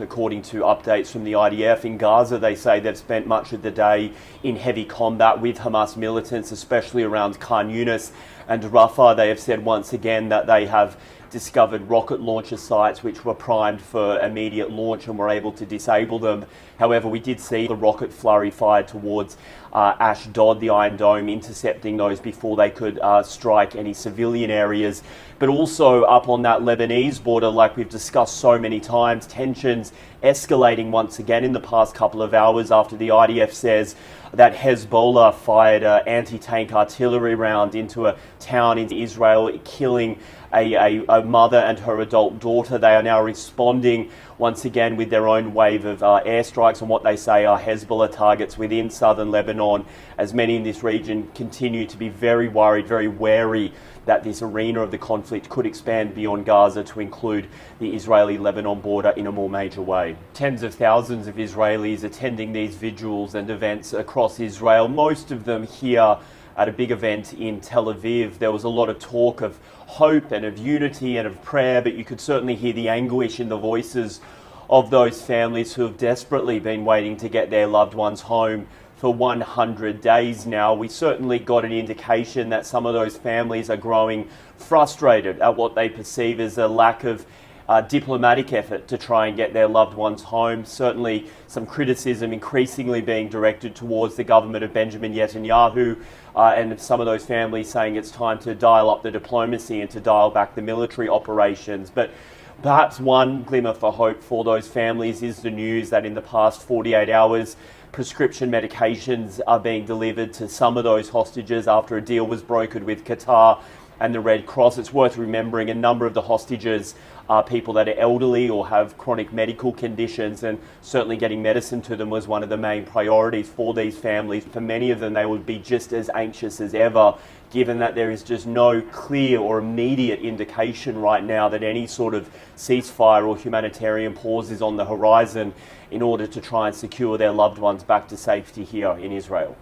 According to updates from the IDF in Gaza, they say they've spent much of the day in heavy combat with Hamas militants, especially around Khan Yunis and Rafah. They have said once again that they have discovered rocket launcher sites which were primed for immediate launch and were able to disable them. However, we did see the rocket flurry fired towards Ashdod, the Iron Dome, intercepting those before they could strike any civilian areas. But also up on that Lebanese border, like we've discussed so many times, tensions escalating once again in the past couple of hours after the IDF says that Hezbollah fired an anti-tank artillery round into a town in Israel, killing a mother and her adult daughter. They are now responding once again with their own wave of airstrikes on what they say are Hezbollah targets within southern Lebanon, as many in this region continue to be very worried, very wary that this arena of the conflict could expand beyond Gaza to include the Israeli-Lebanon border in a more major way. Tens of thousands of Israelis attending these vigils and events across Israel, most of them here at a big event in Tel Aviv. There was a lot of talk of hope and of unity and of prayer, but you could certainly hear the anguish in the voices of those families who have desperately been waiting to get their loved ones home for 100 days now. We certainly got an indication that some of those families are growing frustrated at what they perceive as a lack of diplomatic effort to try and get their loved ones home. Certainly some criticism increasingly being directed towards the government of Benjamin Netanyahu, and some of those families saying it's time to dial up the diplomacy and to dial back the military operations. But perhaps one glimmer for hope for those families is the news that in the past 48 hours, prescription medications are being delivered to some of those hostages after a deal was brokered with Qatar and the Red Cross. It's worth remembering a number of the hostages are people that are elderly or have chronic medical conditions, and certainly getting medicine to them was one of the main priorities for these families. For many of them, they would be just as anxious as ever, given that there is just no clear or immediate indication right now that any sort of ceasefire or humanitarian pause is on the horizon in order to try and secure their loved ones back to safety here in Israel.